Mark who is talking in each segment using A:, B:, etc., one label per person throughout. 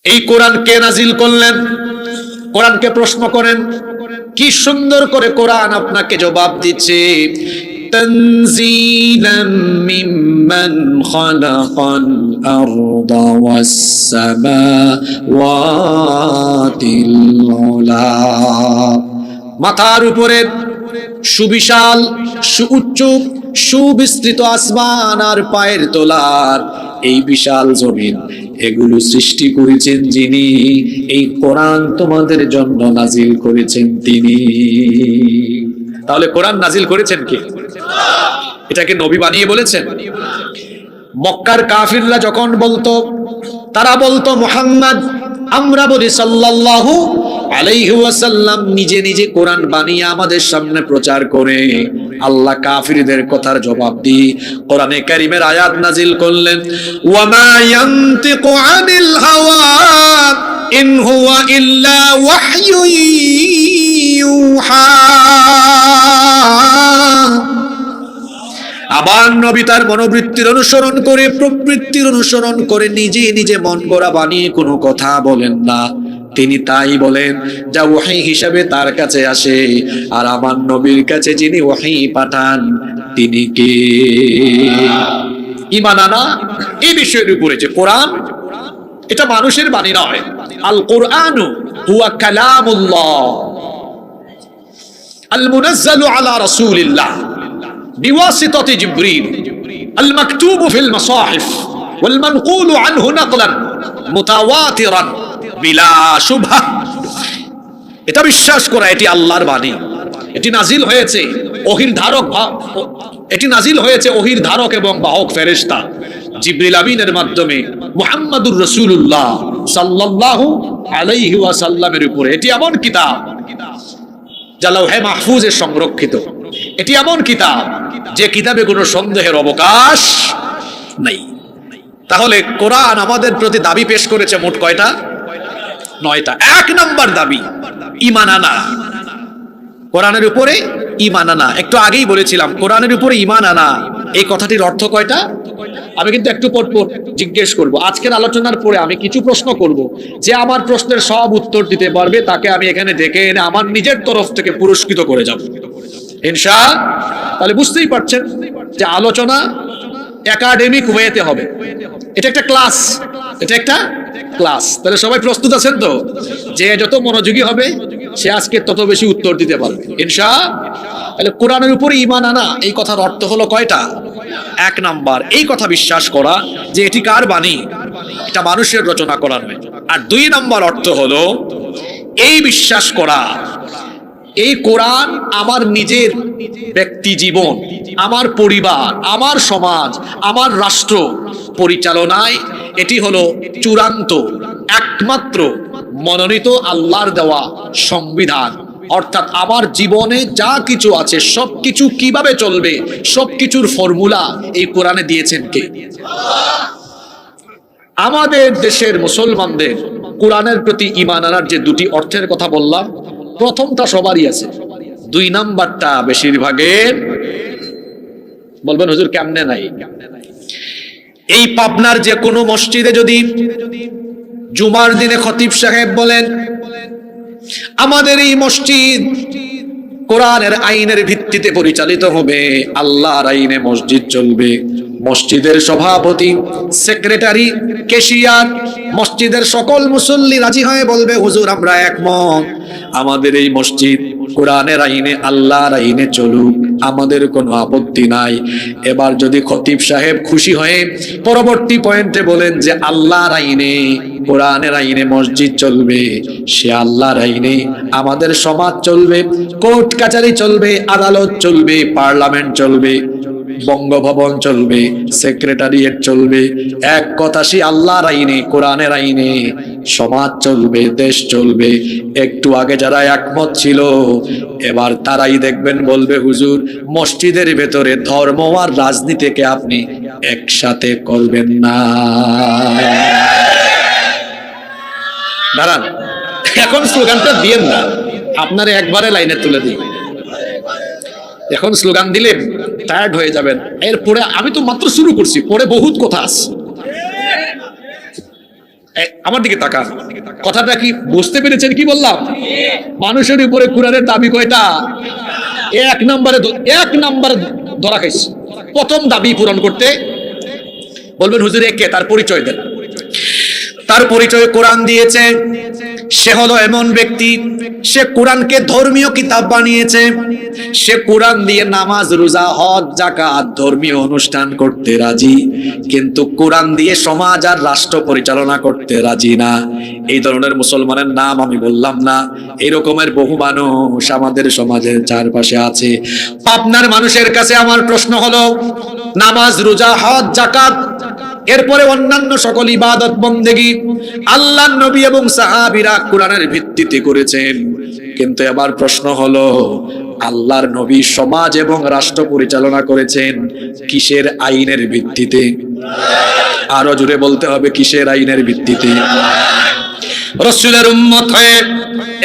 A: এই কোরআন কে নাজিল করলেন? কোরআনকে প্রশ্ন করেন, কি সুন্দর করে কোরআন আপনাকে জবাব দিচ্ছে, তানজিলাম মিম্মান খালাকাল আরদা ওয়াস সামাওয়াতিল উলা। মাথার উপরে সুবিশাল সুউচ্চ সুবিস্তৃত আসমান আর পায়ের তলার এই বিশাল জমিন, এগুলো সৃষ্টি করেছেন যিনি, এই কোরআন তোমাদের জন্য নাজিল করেছেন তিনি। তাহলে কোরআন নাজিল করেছেন কে? এটাকে নবী বানিয়ে বলেছেন? মক্কার কাফিররা যখন বলতো, তারা বলতো মুহাম্মদ, আমরা বলি সাল্লাল্লাহু আলাইহি ওয়াসাল্লাম নিজে নিজে কোরআন বানিয়ে আমাদের সামনে প্রচার করে। আল্লাহ কাফিরদের কথার জবাব দিয়ে কোরআনে কারীমের আয়াত নাজিল করলেন, ওয়া মা ইয়ানতিকু আনিল হাওয়া ইন হুয়া ইল্লা ওয়াহয়ুন ইউহা। আবার নবী তার মনোবৃত্তির অনুসরণ করে, প্রবৃত্তির অনুসরণ করে নিজে নিজে মন গড়া বানিয়ে কোনো কথা বলেন না। তিনি তাই বলেন যা ওহী হিসাবে তার কাছে আসে। আর আমার নবীর কাছে যিনি ওহী পাঠান তিনি কে? ঈমান আনা এই বিষয়ের উপরে যে কোরআন এটা মানুষের বাণী নয়। আল কুরআনু হুয়া কালামুল্লাহ আল মুনাজ্জালু আলা রাসূলিল্লাহ বিওয়াসিতাতি জিবরিল আল মাকতুবু ফিল মাসাহিফ ওয়াল মানকুলু আনহু নাকলান মুতাওয়াতিরান বিলা শুবহা। এটা বিশ্বাস করা এটি আল্লাহর বাণী, এটি নাজিল হয়েছে ওহীর ধারক, এটি নাজিল হয়েছে ওহীর ধারক এবং বাহক ফেরেশতা জিবরিল আমিনের মাধ্যমে মুহাম্মাদুর রাসূলুল্লাহ সাল্লাল্লাহু আলাইহি ওয়াসাল্লামের উপরে। এটি এমন কিতাব যা লাওহে মাহফুজে সংরক্ষিত। এটি এমন কিতাব যে কিতাবে কোনো সন্দেহের অবকাশ নাই। তাহলে কোরআন আমাদের প্রতি দাবি পেশ করেছে মোট কয়টা? 9টা। 1 নাম্বার দাবি ঈমান আনা, কোরআনের উপরে ঈমান আনা। একটু আগেই বলেছিলাম কোরআনের উপরে ঈমান আনা এই কথাটির অর্থ কয়টা? আমি কিন্তু একটু পর পর জিজ্ঞেস করব। আজকের আলোচনার পরে আমি কিছু প্রশ্ন করব, যে আমার প্রশ্নের সব উত্তর দিতে পারবে তাকে আমি এখানে ডেকে এনে আমার নিজের তরফ থেকে পুরস্কৃত করে যাব ইনশাআল্লাহ। তাহলে বুঝতেই পারছেন যে আলোচনা একাডেমিক ওয়েতে হবে। এটা একটা ক্লাস, এটা একটা ক্লাস। তাহলে সবাই প্রস্তুত আছেন তো? যে যত মনোযোগী হবে সে আজকে তত বেশি উত্তর দিতে পারবে ইনশাআল্লাহ। তাহলে কোরআনের উপরে ঈমান আনা এই কথার অর্থ হলো কয়টা? 1 নাম্বার এই কথা বিশ্বাস করা যে এটি কার বাণী, এটা মানুষের রচনা করা নয়। আর 2 নাম্বার অর্থ হলো এই বিশ্বাস করা এই কোরআন আমার নিজের ব্যক্তি জীবন, আমার পরিবার, আমার সমাজ, আমার রাষ্ট্র পরিচালনায় এটি হলো চূড়ান্ত একমাত্র মনোনীত আল্লাহর দেওয়া সংবিধান। অর্থাৎ আমার জীবনে যা কিছু আছে সবকিছু কিভাবে চলবে, সবকিছুর ফর্মুলা এই কোরআনে দিয়েছেন কে? আমাদের দেশের মুসলমানদের কোরআনের প্রতি ঈমান আনার যে 2টি অর্থের কথা বললাম, প্রথমটা সবারই আছে, 2 নাম্বারটা বেশিরভাগের। বলবেন হুজুর কেমনে নাই? এই পাবনার যে কোনো মসজিদে যদি জুমার দিনে খতিব সাহেব বলেন আমাদের এই মসজিদ কোরআনের আইনের ভিত্তিতে পরিচালিত হবে, আল্লাহর আইনে মসজিদ চলবে, মসজিদের সভাপতি, সেক্রেটারি, ক্যাশিয়ার, মসজিদের সকল মুসল্লি রাজি হয়ে বলবে হুজুর আমরা একমত, আমাদের এই মসজিদ কোরআনের আইনে আল্লাহর আইনে চলুক, আমাদের কোনো আপত্তি নাই। এবার যদি খতিব সাহেব খুশি হয়ে পরবর্তী পয়েন্টে বলেন যে আল্লাহর আইনে কোরআনের আইনে মসজিদ চলবে, সে আল্লাহর আইনে আমাদের সমাজ চলবে, কোর্ট কাচারি চলবে, আদালত চলবে, পার্লামেন্ট চলবে, বঙ্গভবন চলবে, সেক্রেটারিয়েট চলবে, এক কথা সে আল্লাহর আইনে কোরআনের আইনে সমাজ চলবে, দেশ চলবে। একটু আগে যারা একমত ছিল এবার তারাই দেখবেন বলবে হুজুর মসজিদের ভেতরে ধর্ম আর রাজনীতিকে আপনি একসাথে করবেন না। দাঁড়ান, এখন স্লোগানটা দিয়েন না, আপনারা একবারে লাইনে তুলে দিন। এখন স্লোগান দিলে টায়ার্ড হয়ে যাবেন। এরপরে আমি তো মাত্র শুরু করছি, পরে বহুত কথা আছে। আমার দিকে তাকান, কথাটা কি বুঝতে পেরেছেন কি বললাম? মানুষের উপরে কোরআনের দাবি কয়টা? এক নম্বরে ধরা খাইছে। প্রথম দাবি পূরণ করতে বলবেন হুজুর কে, তার পরিচয় দেন। তার পরিচয় কোরআন দিয়েছে। সে হলো এমন ব্যক্তি, সে কোরআনকে ধর্মীয় কিতাব বানিয়েছে। সে কোরআন দিয়ে নামাজ, রোজা, হজ, যাকাত ধর্মীয় অনুষ্ঠান করতে রাজি, কিন্তু কোরআন দিয়ে সমাজ আর রাষ্ট্র পরিচালনা করতে রাজি না। এই ধরনের মুসলমানের নাম আমি বললাম না, এই রকমের বহু মানুষ আমাদের সমাজের চারপাশে আছে। পাবনার মানুষের কাছে আমার প্রশ্ন হলো, নামাজ, রোজা, হজ, যাকাত, এরপরে অন্যান্য সকল ইবাদত বন্দেগী আল্লাহর নবী এবং সাহাবীরা কোরআনের ভিত্তিতে করেছেন, কিন্তু এবার প্রশ্ন হলো, আল্লাহর নবী সমাজ এবং রাষ্ট্র পরিচালনা করেছেন কিসের আইনের ভিত্তিতে? আরো জোরে বলতে হবে, কিসের আইনের ভিত্তিতে? রাসূলের উম্মত হয়ে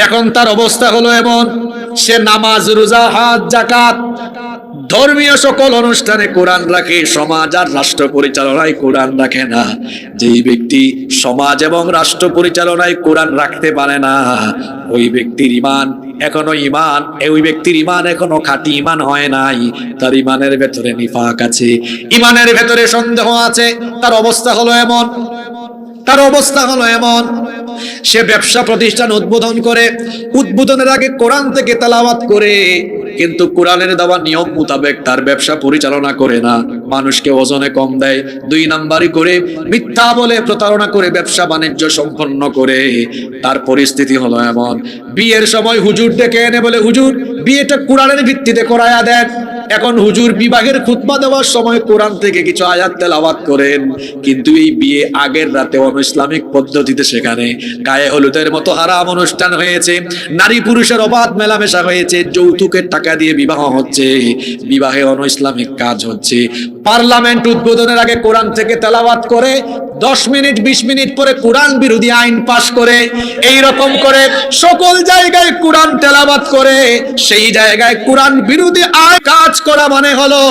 A: এখন তার অবস্থা হলো এমন, সে নামাজ, রোজা, হজ, যাকাত ধর্মীয় সকল অনুষ্ঠানে কোরআন রাখে, সমাজ আর রাষ্ট্র পরিচালনায় কোরআন রাখে না। যেই ব্যক্তি সমাজ এবং রাষ্ট্র পরিচালনায় কোরআন রাখতে পারে না, ওই ব্যক্তির ইমান এখনো খাঁটি ইমান হয় নাই। তার ইমানের ভেতরে নিফাক আছে, ইমানের ভেতরে সন্দেহ আছে। তার অবস্থা হলো এমন, সে ব্যবসা প্রতিষ্ঠান উদ্বোধন করে, উদ্বোধনের আগে কোরআন থেকে তেলাওয়াত করে, কিন্তু কোরআনের দেওয়া নিয়ম মোতাবেক তার ব্যবসা পরিচালনা করে না। মানুষকে ওজনে কম দেয়, 2 নাম্বারি করে, মিথ্যা বলে প্রতারণা করে ব্যবসা বাণিজ্য সম্পন্ন করে। তার পরিস্থিতি হলো এমন, বিয়ের সময় হুজুর ডেকে এনে বলে, হুজুর বিয়েটা কোরআনের ভিত্তিতে করায়া দেন। এখন হুজুর বিবাহের খুতবা দেওয়ার সময় কোরআন থেকে কিছু আয়াত তেলাওয়াত করেন, কিন্তু এই বিয়ে আগের রাতে অনইসলামিক পদ্ধতিতে সেখানে গায়ে হলুদের মতো হারাম অনুষ্ঠান হয়েছে, নারী পুরুষের অবাধ মেলামেশা হয়েছে, যৌতুকের টাকা দিয়ে বিবাহ হচ্ছে, বিবাহে অনইসলামিক কাজ হচ্ছে। পার্লামেন্ট উদ্বোধনের আগে কোরআন থেকে তেলাওয়াত করে 10 মিনিট 20 মিনিট পরে কোরআন বিরোধী আইন পাশ করে, এই রকম করে সকল জায়গায় কোরআন তেলাওয়াত করে, সেই জায়গায় কোরআন বিরোধী আইন কাজ করা মানে হলো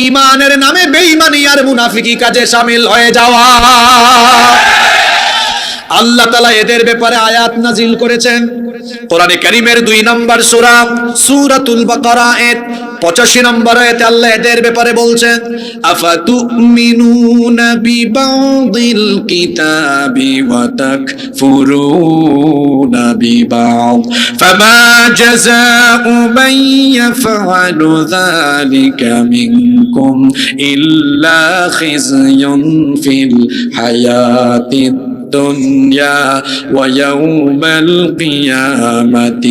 A: ইমানের নামে বেঈমানি আর মুনাফিকি কাজে শামিল হয়ে যাওয়া। আল্লাহ তাআলা এদের ব্যাপারে আয়াত নাজিল করেছেন কোরআনে কারীমের 2 নম্বর সূরা সূরাতুল বাকারা এর 85 নম্বর আয়াতে আল্লাহ এদের ব্যাপারে বলছেন, আফাতুমিনুনা বিবাদিল কিতাবি ওয়া তাকফুরুনা বিবাদ ফামা জাযাউ মান ইয়াফআলু যালিকা মিনকুম ইল্লা খিzyun ফিল হায়াতিদ الدنيا ويوم القيامة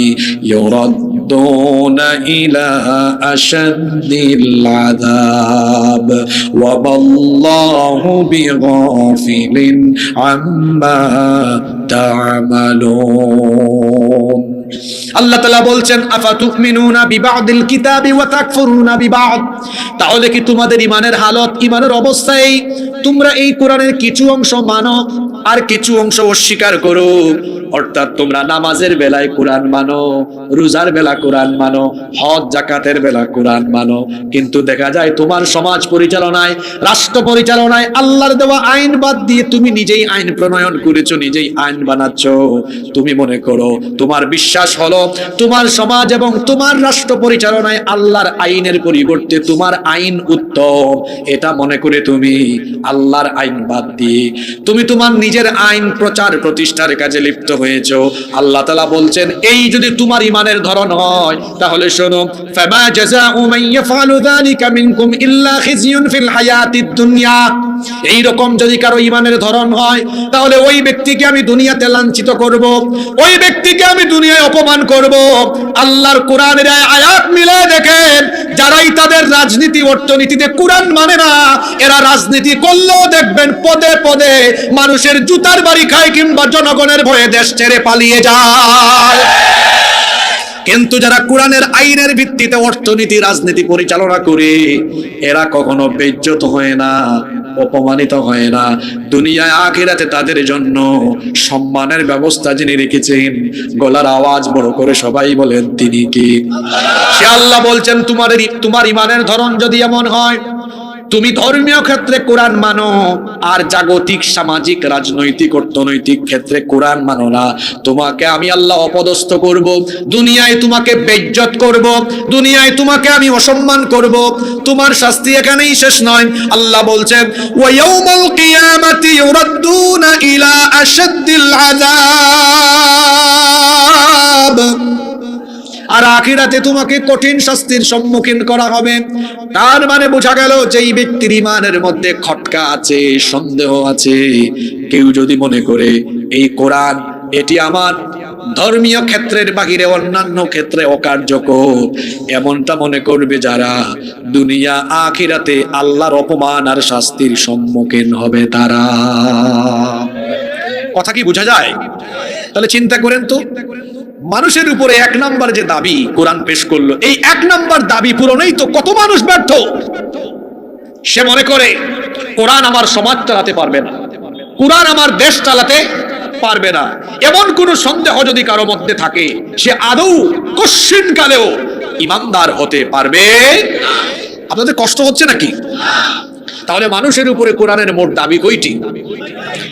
A: يردون إلى أشد العذاب وما الله بغافل عما تعملون। আল্লাহ তাআলা বলছেন, আফাতুমিনুনা বিবাদিল কিতাবি ওয়া তাকফুরুনা বিবাদ, তাহলে কি তোমাদের ইমানের হালত, ইমানের অবস্থায় তোমরা এই কোরআনের কিছু অংশ মানো আর কিছু অংশ অস্বীকার করো? অর্থাৎ তোমরা নামাজের বেলায় কোরআন মানো, রোজার বেলা কোরআন মানো, হজ যাকাতের বেলা কোরআন মানো, কিন্তু দেখা যায় তোমার সমাজ পরিচালনায়, রাষ্ট্র পরিচালনায় আল্লাহর দেওয়া আইন বাদ দিয়ে তুমি নিজেই আইন প্রণয়ন করেছো, নিজেই আইন বানাচ্ছ। তুমি মনে করো, তোমার বিশ্বাস হলো তোমার সমাজ এবং তোমার রাষ্ট্র পরিচালনায় আল্লাহর আইনের পরিবর্তে তোমার আইন উত্তম। এটা মনে করে তুমি আল্লাহর আইন বাদ দিয়ে তুমি তোমার নিজের আইন প্রচার প্রতিষ্ঠার কাজে লিপ্ত হয়েছো। আল্লাহ তাআলা বলছেন, এই যদি তোমার ইমানের ধরন হয় তাহলে শোনো, ফামা জাযাউ মান ইয়াফআলু যালিকা মিনকুম ইল্লা খিzyun ফিল হায়াতিদ দুনিয়া। এই রকম যদি কারো ইমানের ধরন হয় তাহলে ওই ব্যক্তিকে আমি দুনিয়াতে লাঞ্ছিত করব, ওই ব্যক্তিকে আমি দুনিয়ায় অপমান করব। আল্লাহর কোরআনের আয়াত মিলায় দেখেন, যারাই তাদের রাজনীতি অর্থনীতিতে কোরআন মানে না, এরা রাজনীতি করলেও দেখবেন পদে পদে মানুষের জুতার বাড়ি খায় কিংবা জনগণের ভয়ে দেশ ছেড়ে পালিয়ে যায়। কিন্তু যারা কোরআনের আইনের ভিত্তিতে অর্থনীতি রাজনীতি পরিচালনা করে, এরা কখনো বেইজ্জত হয় না, অপমানিত হয় না। দুনিয়ায় আখিরাতে তাদের জন্য সম্মানের ব্যবস্থা যিনি রেখেছেন, গলার আওয়াজ বড় করে সবাই বলেন তিনি কি? সে আল্লাহ বলছেন, তোমার ইমানের ধরন যদি এমন হয় তুমি ধর্মীয় ক্ষেত্রে কোরআন মানো আর জাগতিক সামাজিক রাজনৈতিক অর্থনৈতিক ক্ষেত্রে কোরআন মানো না, তোমাকে আমি আল্লাহ অপদস্থ করব, দুনিয়ায় তোমাকে বেইজ্জত করব, দুনিয়ায় তোমাকে আমি অসম্মান করব। তোমার শাস্তি এখানেই শেষ নয়, আল্লাহ বলছেন ওয়া ইয়াউমাল কিয়ামাতি ইউরাদ্দুনা ইলা আশাদ্দিল আযাব, আর আখিরাতে তোমাকে কঠিন শাস্তির সম্মুখীন করা হবে। তার মানে বোঝা গেল যে এই ব্যক্তির ঈমানের মধ্যে খটকা আছে, সন্দেহ আছে। কেউ যদি মনে করে এই কোরআন এটি আমার ধর্মীয় ক্ষেত্রের বাহিরে অন্যান্য ক্ষেত্রে অকার্যকর, এমনটা মনে করবে যারা, দুনিয়া আখিরাতে আল্লাহর অপমান আর শাস্তির সম্মুখীন হবে তারা। কথা কি বোঝা যায়? তাহলে চিন্তা করেন তো, মানুষের উপরে এক নাম্বার যে দাবি কোরআন পেশ করলো, এই এক নাম্বার দাবি পূরণেই তো কত মানুষ ব্যর্থ। সে মনে করে কোরআন আমার সমাজ চালাতে পারবে না, কোরআন আমার দেশ চালাতে পারবে না। এমন কোন সন্দেহ যদি কারো মধ্যে থাকে, সে আদৌ কশ্চিন কালেও ইমানদার হতে পারবে। আপনাদের কষ্ট হচ্ছে নাকি? তাহলে মানুষের উপরে কোরআনের মোট দাবি কয়টি?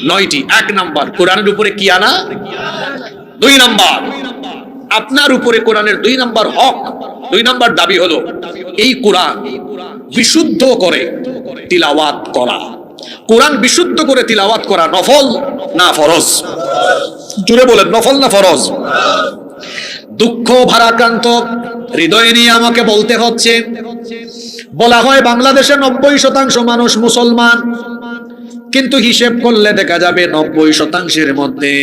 A: 9টি। এক নাম্বার কোরআনের উপরে কি আনা। 2 নাম্বার আপনার উপরে কোরআনের 2 নাম্বার হক, 2 নাম্বার দাবি হলো এই কোরআন বিশুদ্ধ করে তিলাওয়াত করা। কোরআন বিশুদ্ধ করে তিলাওয়াত করা নফল না ফরজ? জোরে বলেন, নফল না ফরজ? দুঃখ ভারাক্রান্ত হৃদয় নিয়ে আমাকে বলতে হচ্ছে, বলা হয় বাংলাদেশে 90% মানুষ মুসলমান, কিন্তু হিসেব করলে দেখা যাবে 90%-এর মধ্যে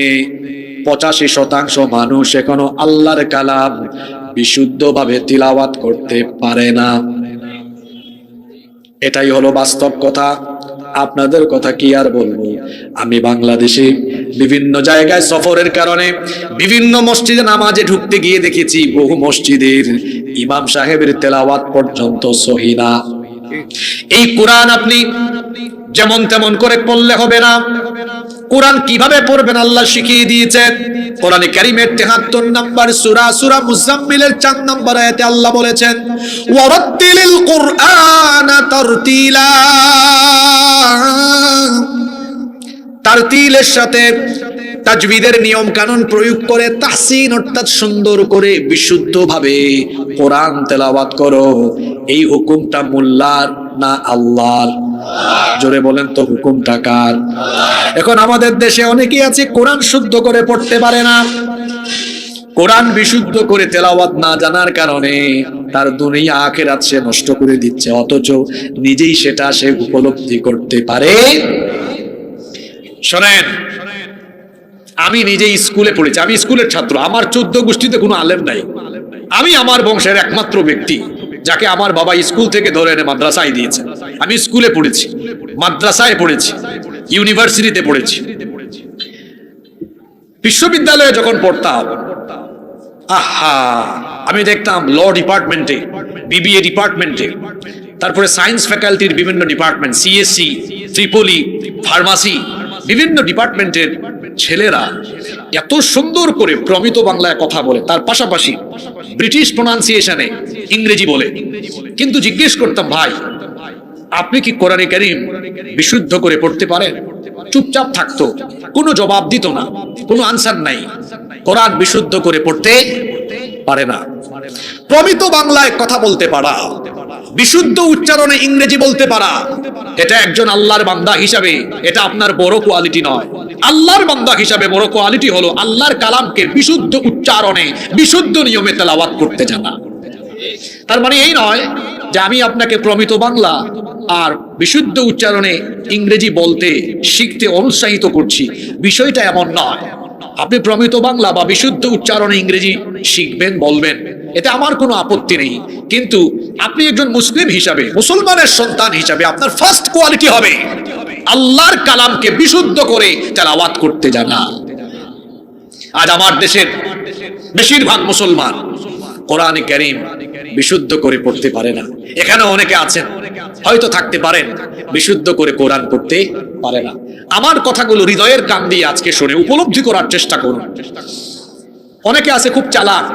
A: 85% মানুষ এখনো আল্লাহর কালাম বিশুদ্ধভাবে তিলাওয়াত করতে পারে না। এটাই হলো বাস্তব কথা। আপনাদের কথা কি আর বলবো। আমি বাংলাদেশে বিভিন্ন জায়গায় সফরের কারণে বিভিন্ন মসজিদে নামাজে ঢুকতে গিয়ে দেখেছি বহু মসজিদের ইমাম সাহেবের তেলাওয়াত পর্যন্ত সহি না। এই কোরআন আপনি যেমন তেমন করে পড়লে হবে না। কোরআন কিভাবে পড়বেন আল্লাহ শিখিয়ে দিয়েছেন। কোরআনে কারীমের 73 নম্বর সূরা সূরা মুজাম্মিলের 4 নম্বর আয়াতে আল্লাহ বলেছেন, ওয়ারাত্তিলিল কুরআনা তারতিলা। তারতিলের সাথে তাজবিদের নিয়ম কানুন প্রয়োগ করে তাহসিন অর্থাৎ সুন্দর করে বিশুদ্ধভাবে কোরআন তেলাওয়াত করো। এই হুকুমটা মোল্লার না আল্লাহর? জোরে বলেন তো, হুকুমটা কার? এখন আমাদের দেশে অনেকেই আছে কোরআন শুদ্ধ করে পড়তে পারে না। কোরআন বিশুদ্ধ করে তেলাওয়াত না জানার কারণে তার দুনিয়া আখিরাত সে নষ্ট করে দিচ্ছে, অথচ নিজেই সেটা সে উপলব্ধি করতে পারে। শোনেন, আমি নিজে স্কুলে পড়েছি, আমি স্কুলের ছাত্র। আমার 14 গোষ্ঠীতে কোনো আলেম নাই। আমি আমার বংশের একমাত্র ব্যক্তি যাকে আমার বাবা স্কুল থেকে ধরে এনে মাদ্রাসায় দিয়েছে। আমি স্কুলে পড়েছি, মাদ্রাসায় পড়েছি, ইউনিভার্সিটিতে পড়েছি। বিশ্ববিদ্যালয়ে যখন পড়তাম, আহা, আমি দেখতাম ল ডিপার্টমেন্টে, বিবিএ ডিপার্টমেন্টে, তারপরে সায়েন্স ফ্যাকাল্টির বিভিন্ন ডিপার্টমেন্ট, সিএসসি, ট্রিপলি, ফার্মাসি, বিভিন্ন ডিপার্টমেন্টের ছেলেরা এত সুন্দর করে প্রমিত বাংলায় কথা বলে, তার পাশাপাশি ব্রিটিশ প্রোনাউন্সিয়েশনে ইংরেজি বলে। কিন্তু জিজ্ঞেস করতাম, ভাই আপনি কি কোরআনে কারীম বিশুদ্ধ করে পড়তে পারেন? চুপচাপ থাকতো, কোনো জবাব দিত না, কোনো আনসার নাই। কোরআন বিশুদ্ধ করে পড়তে পারে না। প্রমিত বাংলায় কথা বলতে পারা, বিশুদ্ধ উচ্চারণে ইংরেজি বলতে পারা, এটা একজন আল্লাহর বান্দা হিসাবে এটা আপনার বড় কোয়ালিটি নয়। আল্লাহর বান্দা হিসাবে বড় কোয়ালিটি হলো আল্লাহর কালামকে বিশুদ্ধ উচ্চারণে বিশুদ্ধ নিয়মে তেলাওয়াত করতে জানা। তার মানে এই নয় যে আমি আপনাকে প্রমিত বাংলা আর বিশুদ্ধ উচ্চারণে ইংরেজি বলতে শিখতে অনুৎসাহিত করছি, বিষয়টা এমন নয়। আপনি প্রমিত বাংলা বা বিশুদ্ধ উচ্চারণে ইংরেজি শিখবেন, বলবেন, এতে আমার কোনো আপত্তি নেই। কিন্তু আপনি একজন মুসলিম হিসাবে, মুসলমানের সন্তান হিসাবে আপনার ফার্স্ট কোয়ালিটি হবে আল্লাহর কালামকে বিশুদ্ধ করে তেলাওয়াত করতে জানা। আজ আমার দেশের বেশিরভাগ মুসলমান কোরআনে কারীম বিশুদ্ধ করে পড়তে পারে না। এখানে অনেকে আছেন, হয়তো থাকতে পারেন, বিশুদ্ধ করে কোরআন পড়তে পারে না। আমার কথাগুলো হৃদয়ের কান দিয়ে আজকে শুনে উপলব্ধি করার চেষ্টা করুন। অনেকে আছে খুব চালাক,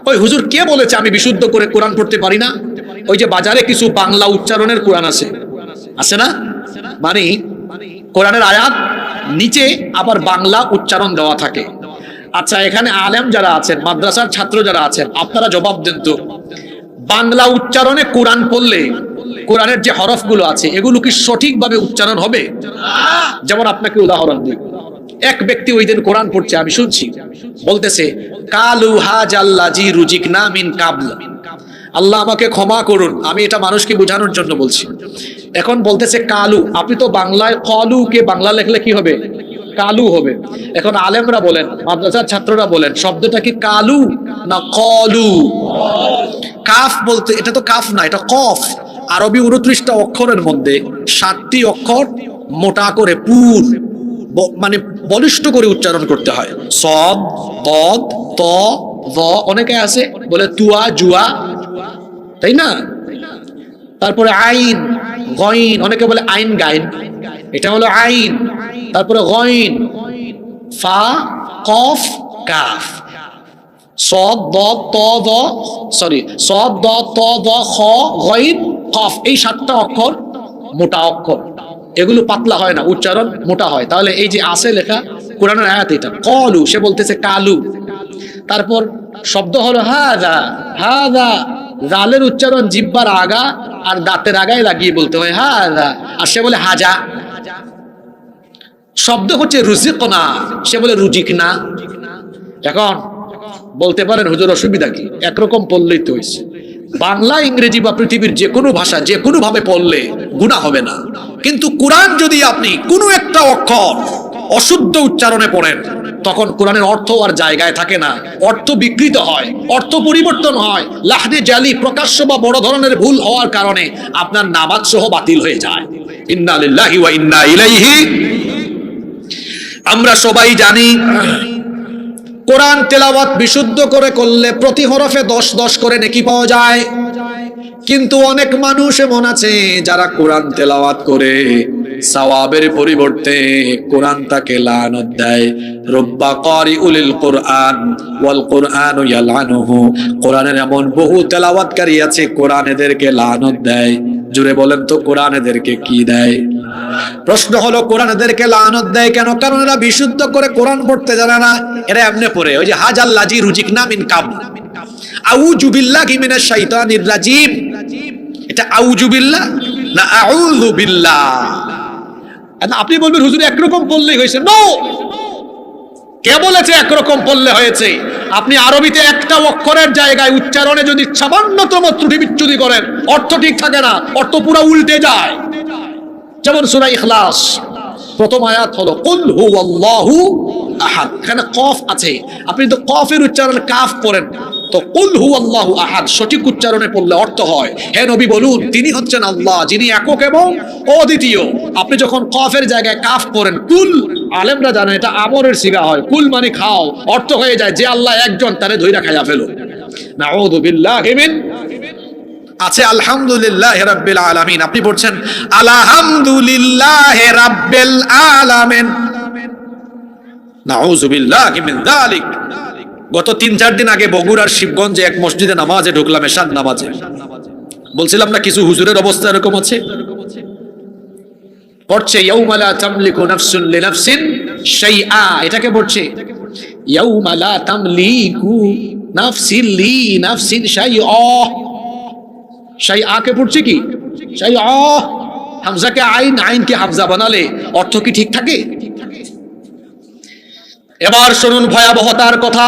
A: ওই হুজুর কে বলেছে আমি বিশুদ্ধ করে কোরআন পড়তে পারি না? ওই যে বাজারে কিছু বাংলা উচ্চারণের কোরআন আছে, আছে না? মানে কোরআনের আয়াত নিচে আবার বাংলা উচ্চারণ দেওয়া থাকে। আচ্ছা, এখানে আলেম যারা আছেন, মাদ্রাসার ছাত্র যারা আছেন, আপনারা জবাব দেন তো, বাংলা উচ্চারণে কোরআন পড়লে কোরআনের যে হরফগুলো আছে এগুলো কি সঠিকভাবে উচ্চারণ হবে? যেমন আপনাকে উদাহরণ দিই, এক ব্যক্তি ওই দিন কোরআন পড়ছে, আমি শুনছি, বলতেছে কালু হাজাল্লাজি রুজিকনা মিন কাবল। আল্লাহ আমাকে ক্ষমা করুন, আমি এটা মানুষকে বোঝানোর জন্য বলছি। এখন বলতেছে কালু, আপনি তো বাংলায় কলু কে বাংলা লেখলে কি হবে? কালু হবে। এখন আলেমরা বলেন, মাদ্রাসার ছাত্ররা বলেন, শব্দটা কি কালু না কলু? কাফ বলতে, এটা তো কাফ না, এটা কফ। আরবি 29টা অক্ষরের মধ্যে 7টি অক্ষর মোটা করে পুর মানে বলিষ্ঠ করে উচ্চারণ করতে হয়। সদ, দদ, ত, য, অনেকে আছে বলে তুয়া, জুয়া, তাই না? তারপরে আইন, গইন, অনেকে বলে আইন গাইন, এটা হলো আইন। তারপরে গইন, ফা, কফ, কাফ, সদ, দ, ত, দ, সরি, সদ, দ, ত, দ, খ, গইন, কফ, এই 7টা অক্ষর মোটা অক্ষর, এগুলো পাতলা হয় না, উচ্চারণ মোটা হয়। তাহলে এই যে আছে লেখা কোরআনের আয়াত, এটা কলু, সে বলতেছে কালু। তারপর শব্দ হলো হাদা, হাদা, জালের উচ্চারণ জিহ্বার আগা আর দাঁতের আগায় লাগিয়ে বলতে হয় হাদা, আর সে বলে হাজা। শব্দ হচ্ছে রুজিকনা, সে বলে রুজিকনা। এখন বলতে পারেন হুজুর অসুবিধা কি? একরকম পড়লেই তো হয়েছে। বাংলা, ইংরেজি বা পৃথিবীর যে কোনো ভাষা যে কোনো ভাবে পড়লে গুনাহ হবে না, কিন্তু কোরআন যদি আপনি কোনো একটা অক্ষর অশুদ্ধ উচ্চারণে পড়েন, তখন কোরআনের অর্থ আর জায়গায় থাকে না, অর্থ বিকৃত হয়, অর্থ পরিবর্তন হয়, লাহনে জালি, প্রকাশ্য বা বড় ধরনের ভুল হওয়ার কারণে আপনার নামাজ সহ বাতিল হয়ে যায়। ইন্না লিল্লাহি ওয়া ইন্না ইলাইহি। আমরা সবাই জানি কোরআন তেলাওয়াত বিশুদ্ধ করে করলে প্রতি হরফে 10 করে নেকি পাওয়া যায়। কিন্তু অনেক মানুষ এমন আছে যারা কোরআন তেলাওয়াত করে সওয়াবের পরিবর্তে কোরআন তাকে লানত দেয়। রব্বা কারিউল কোরআন ওয়াল কোরআনু ইয়ালানুহু। কোরআনের এমন বহু তেলাওয়াতকারী আছে, কোরআন এদেরকে লানত দেয়। জুড়ে বলেন তো, কোরআন এদেরকে কি দেয়? প্রশ্ন হলো, কোরআন এদেরকে লানত দেয় কেন? কারণ এরা বিশুদ্ধ করে কোরআন পড়তে জানে না। এরা এমনি পড়ে, ওই যে হাজাল্লাজি রুজিকনা মিন কাবল, আউযু বিল্লাহি মিনাশ শাইতানির রাজিম। এটা আউযু বিল্লাহ না আউযু বিল্লাহ? আপনি বলবেন হুজুর একরকম পড়লেই হয়েছে। নো, কে বলেছে একরকম পড়লে হয়েছে? আপনি আরবিতে একটা অক্ষরের জায়গায় উচ্চারণে যদি সামান্যতম ত্রুটি বিচ্যুতি করেন, অর্থ ঠিক থাকে না, অর্থ পুরো উল্টে যায়। যেমন সূরা ইখলাস প্রথম আয়াত হলো কুল হুয়াল্লাহু আহাদ, এখানে কফ আছে, আপনি তো কফের উচ্চারণ কাফ পড়েন, তো কুল হুয়াল্লাহু আহাদ সঠিক উচ্চারণে পড়লে অর্থ হয়, হে নবী বলুন তিনি হচ্ছেন আল্লাহ, যিনি একক এবং অদ্বিতীয়। আপনি যখন কফের জায়গায় কাফ পড়েন, কুল, আলেমরা জানেন এটা আমরের সিগা হয়, কুল মানে খাও, অর্থ হয়ে যায় যে আল্লাহ একজন, তারে ধইরা খাইয়া ফেলো। নাউযু বিল্লাহি মিন। আছে আলহামদুলিল্লাহি রাব্বিল আলামিন, আপনি পড়ছেন আলহামদুলিল্লাহি রাব্বিল আলামিন, নাউযু বিল্লাহি মিন যালিক। গত 3-4 দিন আগে বগুড়ার শিবগঞ্জে এক মসজিদে নামাজে ঢুকলাম, এশার নামাজে। বলছিলাম না কিছু হুজুরের অবস্থা এরকম আছে, পড়ছে ইয়াউমা লা তামলিকু নাফসুন লিনাফসিন শাইআ, এটাকে পড়ছে ইয়াউমা লা তামলিকু নাফসিন লিনাফসিন শাইআ। শাইআ কে পড়ছে কি? শাইআ, হামজাকে আইন, আইনকে হামজা বানালে অর্থ কি ঠিক থাকে? এবার শুনুন ভয়াবহতার কথা,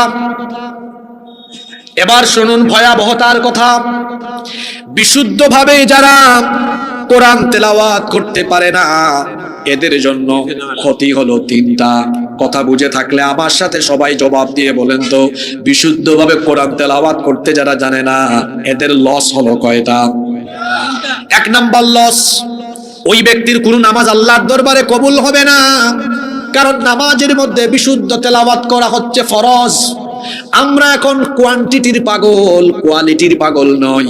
A: এবার শুনুন ভয়াবহতার কথা। বিশুদ্ধভাবে যারা কোরআন তেলাওয়াত করতে পারে না, এদের জন্য ক্ষতি হলো 3টা। কথা বুঝে থাকলে আমার সাথে সবাই জবাব দিয়ে বলেন তো, বিশুদ্ধভাবে কোরআন তেলাওয়াত করতে যারা জানে না, এদের লস হলো কয়টা? 1 নাম্বার লস, ওই ব্যক্তির কোনো নামাজ আল্লাহর দরবারে কবুল হবে না, কারণ নামাজের মধ্যে বিশুদ্ধ তেলাওয়াত করা হচ্ছে ফরজ। আমরা এখন কোয়ান্টিটির পাগল, কোয়ালিটির পাগল নই।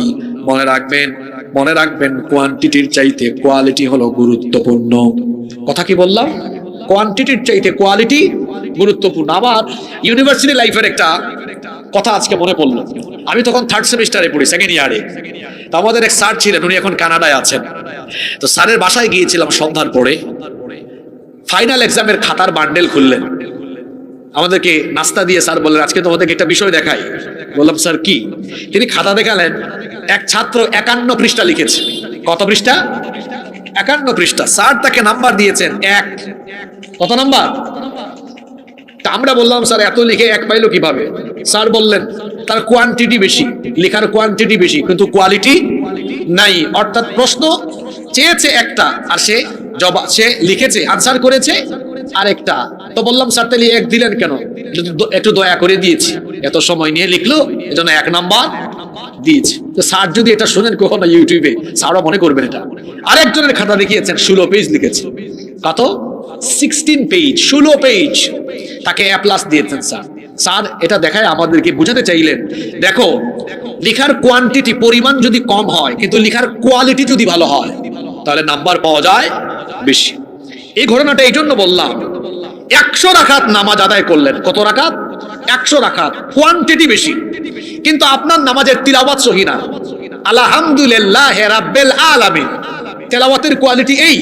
A: মনে রাখবেন, মনে রাখবেন, কোয়ান্টিটির চাইতে কোয়ালিটি হলো গুরুত্বপূর্ণ। কথা কি বললাম? কোয়ান্টিটির চাইতে কোয়ালিটি গুরুত্বপূর্ণ। আবার ইউনিভার্সিটি লাইফের একটা কথা আজকে মনে পড়লো। আমি তখন 3rd সেমিস্টারে পড়ি, 2nd ইয়ারে। তো আমাদের এক স্যার ছিলেন, উনি এখন কানাডায় আছেন। তো স্যারের বাসায় গিয়েছিলাম সন্ধ্যার পরে। ফাইনাল এক্সামের খাতার বান্ডেল খুললেন, আমাদেরকে নাস্তা দিয়ে স্যার বললেন, আজকে তোমাদেরকে একটা বিষয় দেখাই। বললাম, স্যার কি? তিনি খাতা দেখালেন, এক ছাত্র 51 পৃষ্ঠা লিখেছে। কত পৃষ্ঠা? 51 পৃষ্ঠা। স্যার তাকে নাম্বার দিয়েছেন 1। কত নাম্বার? তা আমরা বললাম, স্যার এত লিখে 1 পাইলো কিভাবে? স্যার বললেন, তার কোয়ান্টিটি বেশি, লেখার কোয়ান্টিটি বেশি, কিন্তু কোয়ালিটি নাই। অর্থাৎ প্রশ্ন চেয়েছে একটা, আর সে লিখেছে, আনসার করেছে আরেকটা। তো বললাম, স্যার তাহলে 1 দিলেন কেন? একটু দয়া করে দিয়েছি, এত সময় নিয়ে লিখলো, এজন্য 1 নাম্বার দিয়েছি। তো স্যার যদি এটা শুনেন কখনো ইউটিউবে, স্যারও মনে করবেন এটা। আরেকজনের খাতা দেখিয়েছেন, 16 পেজ লিখেছে। কত? 16 পেজ, 16 পেজ। তাকে A+ দিয়েছেন স্যার। স্যার এটা দেখায় আমাদেরকে বোঝাতে চাইলেন, দেখো লেখার কোয়ান্টিটি, পরিমাণ যদি কম হয়, কিন্তু লেখার কোয়ালিটি যদি ভালো হয়, তাহলে নাম্বার পাওয়া যায় বেশি। এই ঘটনাটা এই জন্য বললাম, 100 রাকাত নামাজ আদায় করলেন। কত রাকাত? 100 রাকাত। কোয়ান্টিটি বেশি, কিন্তু আপনার নামাজের তিলাওয়াত সহি না। আলহামদুলিল্লাহ রাব্বিল আলামিন, তেলাওয়াতের কোয়ালিটি এই।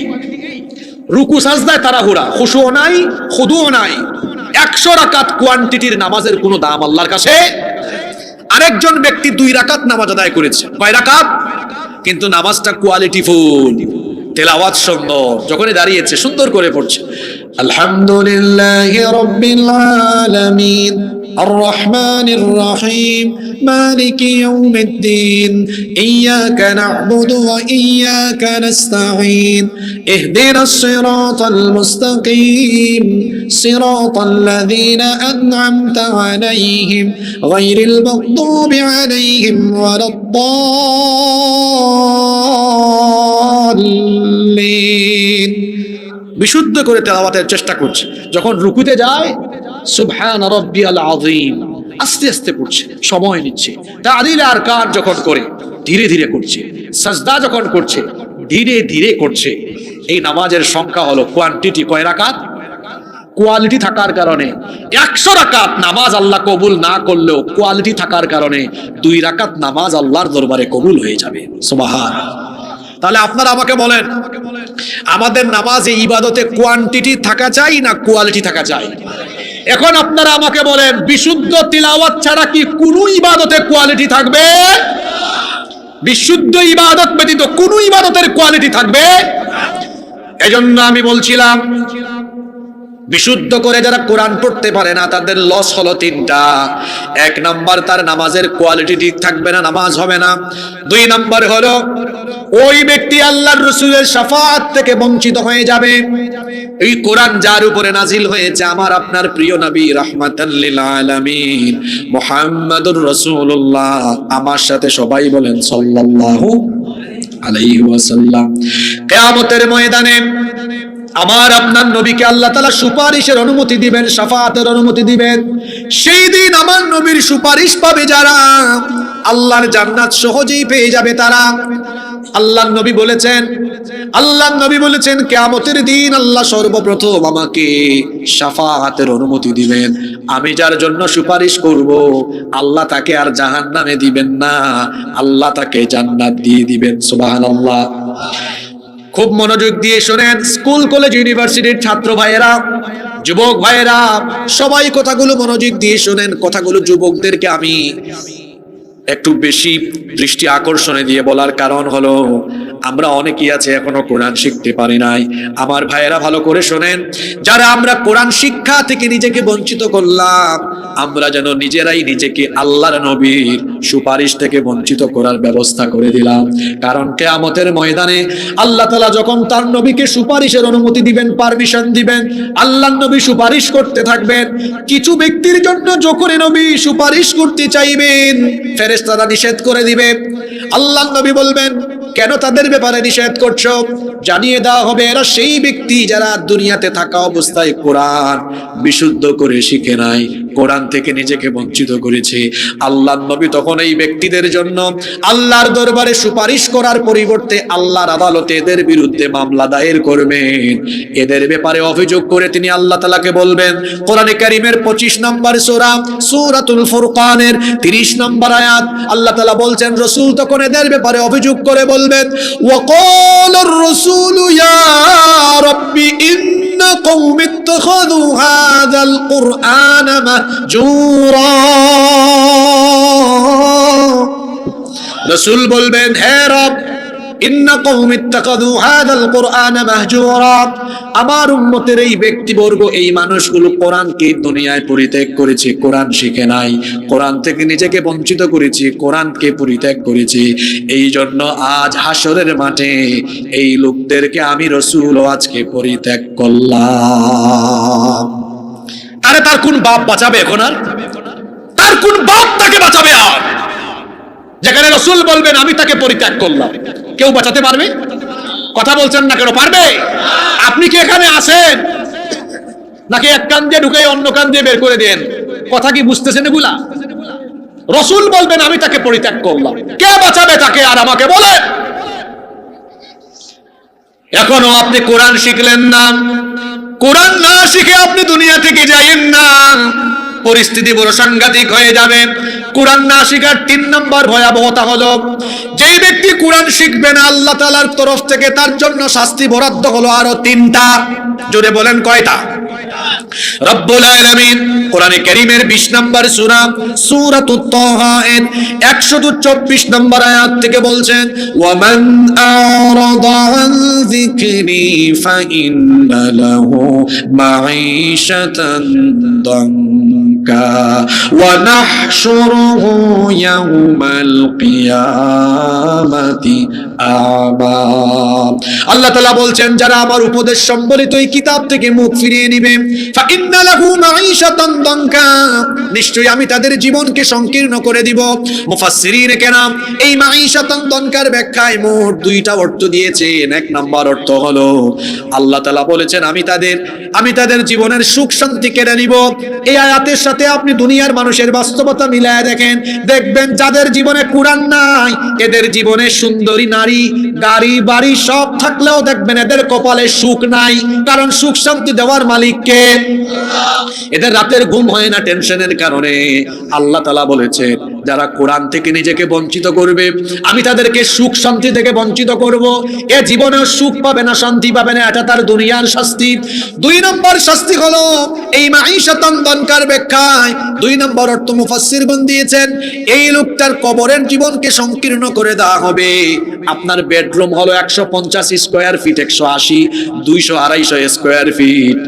A: রুকু সাজদায় তাড়াহুড়া, খুশুও নাই, খুদুও নাই। 100 রাকাত কোয়ান্টিটির নামাজের কোনো দাম আল্লাহর কাছে। আরেকজন ব্যক্তি 2 রাকাত নামাজ আদায় করেছে। কয় রাকাত? কিন্তু নামাজটা কোয়ালিটিফুল, তেলাওয়াত সুন্দর। যখনই দাঁড়িয়েছে সুন্দর করে পড়ছে, আলহামদুলিল্লাহি রাব্বিল আলামিন الرحمن الرحيم مالك يوم الدين إياك نعبد وإياك نستعين اهدنا الصراط المستقيم صراط الذين أنعمت عليهم غير المغضوب عليهم ولا الضالين। বিশুদ্ধ করে তেলাওয়াতের চেষ্টা করছে। যখন রুকুতে যায়, সুবহান রাব্বিয়াল আযীম, আস্তে আস্তে পড়ছে, সময় নিচ্ছে। তা'দীল আরকান যখন করে, ধীরে ধীরে করছে। সাজদা যখন করছে, ধীরে ধীরে করছে। এই নামাজের সংখ্যা হলো কোয়ান্টিটি। কয় রাকাত? কোয়ালিটি থাকার কারণে 100 রাকাত নামাজ আল্লাহ কবুল না করলেও কোয়ালিটি থাকার কারণে 2 রাকাত নামাজ আল্লাহর দরবারে কবুল হয়ে যাবে। সুবহানাল্লাহ। তাহলে আপনারা আমাকে বলেন, আমাদের নামাজে ইবাদতে কোয়ান্টিটি থাকা চাই না কোয়ালিটি থাকা চাই? এখন আপনারা আমাকে বলেন, বিশুদ্ধ তিলাওয়াত ছাড়া কি কোনো ইবাদতে কোয়ালিটি থাকবে? বিশুদ্ধ ইবাদত ব্যতীত কোনো ইবাদতের কোয়ালিটি থাকবে? এজন্য আমি বলছিলাম, বিশুদ্ধ করে যারা কোরআন পড়তে পারে না, তাদের লস হলো 3টা। 1 নাম্বার, তার নামাজের কোয়ালিটি ঠিক থাকবে না, নামাজ হবে না। 2 নাম্বার হলো, ওই ব্যক্তি আল্লাহর রাসূলের শাফাআত থেকে বঞ্চিত হয়ে যাবে। এই কোরআন যার উপরে নাজিল হয়েছে, আমার আপনার প্রিয় নবী রাহমাতাল লিল আলামিন মুহাম্মাদুর রাসূলুল্লাহ, আমার সাথে সবাই বলেন সাল্লাল্লাহু আলাইহি ওয়াসাল্লাম। কিয়ামতের ময়দানে আমার আপনার নবীকে আল্লাহ তাআলা সুপারিশের অনুমতি দিবেন, শাফাআতের অনুমতি দিবেন। সেই দিন আমার নবীর সুপারিশ পাবে যারা, আল্লাহর জান্নাত সহজেই পেয়ে যাবে তারা। আল্লাহর নবী বলেছেন কিয়ামতের দিন আল্লাহ সর্বপ্রথম আমাকে শাফাআতের অনুমতি দিবেন। আমি যার জন্য সুপারিশ করব, আল্লাহ তাকে আর জাহান্নামে দিবেন না, আল্লাহ তাকে জান্নাত দিয়ে দিবেন। সুবহানাল্লাহ। খুব মনোযোগ দিয়ে শোনেন, স্কুল কলেজ ইউনিভার্সিটির ছাত্র ভাইয়েরা, যুবক ভাইয়েরা, সবাই কথাগুলো মনোযোগ দিয়ে শোনেন। কথাগুলো যুবকদেরকে আমি একটু বেশি দৃষ্টি আকর্ষণে দিয়ে বলার কারণ হলো, আমরা অনেকেই আছে এখনো কোরআন শিখতে পারি নাই। আমার ভাইয়েরা ভালো করে শোনেন, যারা আমরা কোরআন শিক্ষা থেকে নিজেকে বঞ্চিত করলাম, আমরা যেন নিজেরাই নিজেকে আল্লাহর নবীর সুপারিশ থেকে বঞ্চিত করার ব্যবস্থা করে দিলাম। কারণ কিয়ামতের ময়দানে আল্লাহ তাআলা যখন তার নবীকে সুপারিশের অনুমতি দিবেন, পারমিশন দিবেন, আল্লাহর নবী সুপারিশ করতে থাকবেন। কিছু ব্যক্তির জন্য যখন নবী সুপারিশ করতে চাইবেন, ফেরেশতারা নিষেধ করে দিবে। আল্লাহর নবী বলবেন, কেন তাদের ব্যাপারে নিষেধ করছো? জানিয়ে দেওয়া হবে, এরা সেই ব্যক্তি যারা দুনিয়াতে থাকা অবস্থায় কোরআন বিশুদ্ধ করে শিখে নাই, কোরআন থেকে নিজেকে বঞ্চিত করেছে। আল্লাহর নবী তখন এই ব্যক্তিদের জন্য আল্লাহর দরবারে সুপারিশ করার পরিবর্তে আল্লাহর আদালতে এদের বিরুদ্ধে মামলা দায়ের করবেন। এদের ব্যাপারে অভিযোগ করে তিনি আল্লাহ তাআলাকে বলবেন। কোরআনে কারীমের 25 নম্বর সূরা সূরাতুল ফুরকানের 30 নম্বর আয়াত আল্লাহ তাআলা বলছেন, রাসূল তখন এদের ব্যাপারে অভিযোগ করে বলবেন, ওয়াকালার রাসূলু ইয়া রাব্বি ইন্না কওমি ইত্তাখাযু হাযাল কুরআনা মাহজুরা। রাসূল বলবেন, হে রব, ইন্না কওমি ইত্তাখাযু হাযাল কুরআনা মাহজুরা, আমার উম্মতের এই ব্যক্তিবর্গ, এই মানুষগুলো কোরআনকে দুনিয়ায় পরিত্যাগ করেছে, কোরআন শিখে নাই, কোরআন থেকে নিজেকে বঞ্চিত করেছে, কোরআনকে পরিত্যাগ করেছে। এই জন্য আজ হাসরের মাঠে এই লোকদেরকে আমি রাসূল আজকে পরিত্যাগ করলাম। আরে তার কোন বাপ বাঁচাবে এখন? আর তার কোন বাপ তাকে বাঁচাবে? আর যেখানে রাসূল বলবেন আমি তাকে পরিত্যাগ করলাম, কেউ বাঁচাতে পারবে? কথা বলছেন না কেন? পারবে? আপনি কি এখানে আছেন নাকি এক কান দিয়ে ঢুকে অন্য কান দিয়ে বের করে দেন? কথা কি বুঝতেছেন এগুলা? রাসূল বলবেন আমি তাকে পরিত্যাগ করলাম, কে বাঁচাবে তাকে? আর আমাকে বলেন, এখনো আপনি কোরআন শিখলেন না। কোরআন না শিখে আপনি দুনিয়া থেকে যাইয়েন না, পরিস্থিতি বড় সাংঘাতিক হয়ে যাবে। কোরআন না শিখার 3 নম্বর ভয়াবহতা হলো, যেই ব্যক্তি কোরআন শিখবে না আল্লাহ তাআলার তরফ থেকে তার জন্য শাস্তি বরাদ্দ হলো আরো 3টা। জোরে বলেন কয়টা? রব্বুল আলামিন কোরআনে কারীমের 20 নম্বর সূরা সূরাতুত তাহা এর 124 নম্বর আয়াত থেকে বলছেন, ওয়া মান আরাদা আন যিকরি ফাইন্না লাহু মাঈশাতান দানকা ওয়া নাহশুরুহু ইয়াওমাল কিয়ামাতি আমা। আল্লাহ তাআলা বলছেন, যারা আমার উপদেশ সম্বলিত এই কিতাব থেকে মুখ ফিরিয়ে নিবে, ফাইন্না লাহু মাঈশাতান দানকা, নিশ্চয়ই আমি তাদের জীবনকে সংকীর্ণ করে দিব। মুফাসসিরিন কেরাম এই মাঈশাতান দানকার ব্যাখ্যায় মোট 2টা অর্থ দিয়েছেন। 1 নম্বর অর্থ হলো আল্লাহ তাআলা বলেছেন আমি তাদের জীবনের সুখ শান্তি কেড়ে নিব। এই আয়াতের সাথে আপনি দুনিয়ার মানুষের বাস্তবতা মিলায় দেখবেন যাদের জীবনে কোরআন নাই, এদের জীবনে সুন্দরী নারী, গাড়ি বাড়ি সব থাকলেও দেখবেন এদের কপালে সুখ নাই। কারণ সুখ শান্তি দেওয়ার মালিক কে? এদের রাতের ঘুম হয় না টেনশনের কারণে। আল্লাহ তাআলা বলেছে, যারা কোরআন থেকে নিজেকে বঞ্চিত করবে আমি তাদেরকে সুখ শান্তি থেকে বঞ্চিত করব। এ জীবনেও সুখ পাবে না, শান্তি পাবে না, এটা তার দুনিয়ার শাস্তি। 2 নম্বর শাস্তি হলো এই মাঈশাতান দানকার ব্যাখ্যায় 2 নম্বর অর্থ মুফাসসিরগণ দিয়েছেন, এই লোকটার কবরের জীবনকে সংকীর্ণ করে দেওয়া হবে। আপনার বেডরুম হলো 150 স্কয়ার ফিট, 180, 200, 250 স্কয়ার ফিট,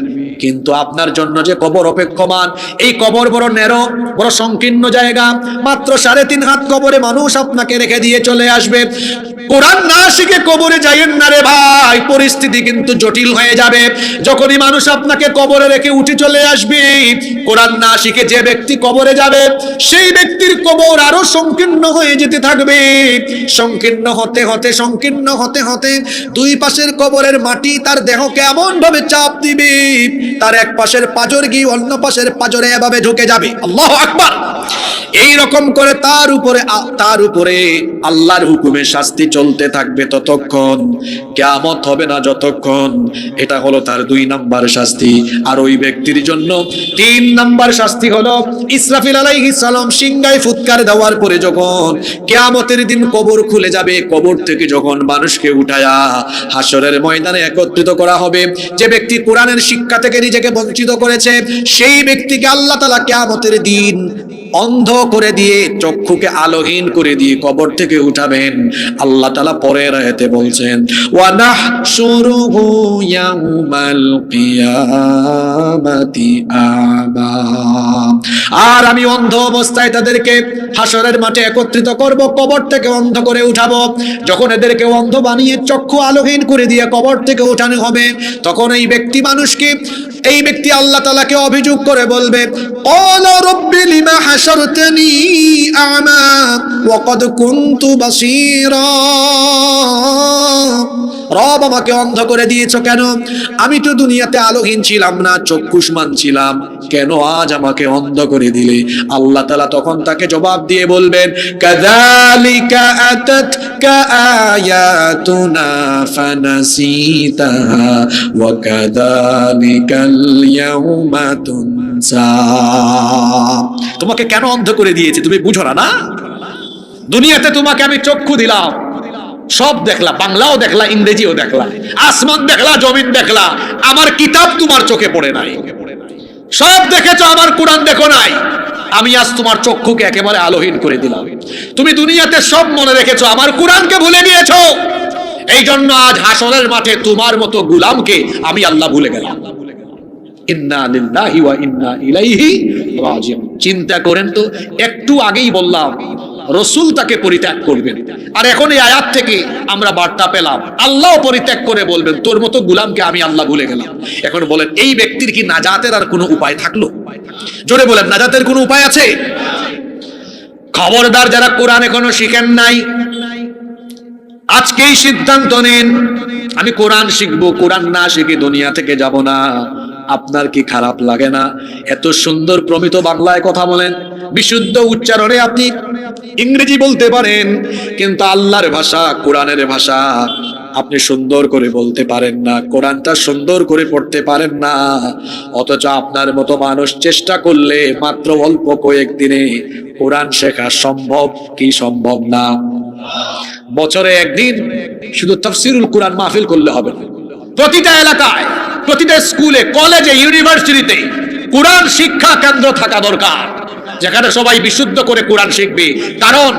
A: কিন্তু আপনার জন্য যে কবর অপেক্ষমান, এই কবর বড় ন্যারো, বড় সংকীর্ণ জায়গা। মাত্র 3.5 হাত কবরে মানুষ আপনাকে রেখে দিয়ে চলে আসবে। কোরআন না শিখে কবরে যাইয়েন না রে ভাই, পরিস্থিতি কিন্তু জটিল হয়ে যাবে। যখনই মানুষ আপনাকে কবরে রেখে উঠে চলে আসবে, কোরআন না শিখে যে ব্যক্তি কবরে যাবে সেই ব্যক্তির কবর আরো সংকীর্ণ হয়ে যেতে থাকবে। সংকীর্ণ হতে হতে সংকীর্ণ হতে হতে 2 পাশের কবরের মাটি তার দেহকে এমন ভাবে চাপ দিবে, তার এক পাশের পাঁজর গিয়ে অন্য পাশের পাঁজরে এভাবে ঢুকে যাবে। আল্লাহু আকবার। এই রকম করে তার উপরে আল্লাহর হুকুমে শাস্তি চলতে থাকবে ততক্ষণ, কিয়ামত হবে না যতক্ষণ। এটা হলো তার 2 নম্বর শাস্তি। আর ওই ব্যক্তির জন্য 3 নম্বর শাস্তি হলো ইসরাফিল আলাইহিস সালাম সিংহায় ফুৎকার দেওয়ার পরে যখন কিয়ামতের দিন কবর খুলে যাবে, কবর থেকে যখন মানুষকে উঠায়া হাসরের ময়দানে একত্রিত করা হবে, যে ব্যক্তি কোরআনের শিক্ষা থেকে নিজেকে বঞ্চিত করেছে সেই ব্যক্তিকে আল্লাহ তাআলা কিয়ামতের দিন অন্ধ করে দিয়ে, চক্ষুকে আলোহীন করে দিয়ে কবর থেকে উঠাবেন। আল্লাহ তাআলা পরের আয়াতে বলছেন, ওয়া নাহশুরুহু ইয়াউমাল কিয়ামাতি আমা, আর আমি অন্ধ অবস্থায় তাদেরকে হাসরের মাঠে একত্রিত করব, কবর থেকে অন্ধ করে উঠাবো। যখন এদেরকে অন্ধ বানিয়ে চক্ষু আলোহীন করে দিয়ে কবর থেকে উঠানো হবে, তখন এই ব্যক্তি আল্লাহ তাআলাকে অভিযোগ করে বলবে, ক্বালা রাব্বি লিমা হাশারতানি আ'মা ওয়া ক্বাদ কুনতু বাসীরা। রব আমাকে অন্ধ করে দিয়েছো কেন? আমি তো দুনিয়াতে আলোহীন ছিলাম না, চক্ষুষ্মান ছিলাম, কেন আজ আমাকে অন্ধ করে দিলে? আল্লাহ তাআলা তখন তাকে জবাব দিয়ে বলবেন, কাযালিকা আতাতকা আয়াতুনা ফানাসিতাহা ওয়া কাযালিকাল ইয়াউমা তুনসা। তোমাকে কেন অন্ধ করে দিয়েছি তুমি বুঝো না? দুনিয়াতে তোমাকে আমি চক্ষু দিলাম, সব দেখলা, বাংলাও দেখলা, ইংরেজিও দেখলা, আসমান দেখলা, জমিন দেখলা, আমার কিতাব তোমার চোখে পড়ে নাই। সব দেখেছো, আমার কোরআন দেখো নাই। আমি আজ তোমার চক্ষুকে একেবারে আলোহীন করে দিলাম। তুমি দুনিয়াতে সব মনে রেখেছো, আমার কোরআনকে ভুলে গিয়েছো। এই জন্য আজ হাসরের মাঠে তোমার মতো গোলামকে আমি আল্লাহ ভুলে গেলাম। ইন্না লিল্লাহি ওয়া ইন্না ইলাইহি রাজিউন। চিন্তা করেন তো, একটু আগেই বললাম রাসূল তাকে পরিত্যাগ করবেন, আর এখন এই আয়াত থেকে আমরা বার্তা পেলাম আল্লাহ পরিত্যাগ করে বলবেন তোর মতো গোলামকে আমি আল্লাহ ভুলে গেলাম। এখন বলেন এই ব্যক্তির কি নাজাতের আর কোনো উপায় থাকলো? জোরে বলেন, নাজাতের কোনো উপায় আছে? খবরদার, যারা কোরআন এখনো শিখেন নাই, আজকেই সিদ্ধান্ত নেন আমি কোরআন শিখবো, কোরআন না শিখে দুনিয়া থেকে যাব না। আপনার কি খারাপ লাগে না? এত সুন্দর প্রমিত বাংলায় কথা বলেন, বিশুদ্ধ উচ্চারণে আপনি ইংরেজি বলতে পারেন, কিন্তু আল্লাহর ভাষা, কোরআনের ভাষা আপনি সুন্দর করে বলতে পারেন না, কোরআনটা সুন্দর করে পড়তে পারেন না। অথচ আপনার মতো মানুষ চেষ্টা করলে মাত্র অল্প কয়েকদিনে কোরআন শেখা সম্ভব কি সম্ভব না? বছরে একদিন শুধু তাফসীরুল কোরআন মাহফিল করলে হবে না। প্রতিটা এলাকায়, প্রতিটা স্কুলে, কলেজে, ইউনিভার্সিটিতে কোরআন শিক্ষা কেন্দ্র থাকা দরকার, যেখানে সবাই বিশুদ্ধ করে কোরআন শিখবে। কারণ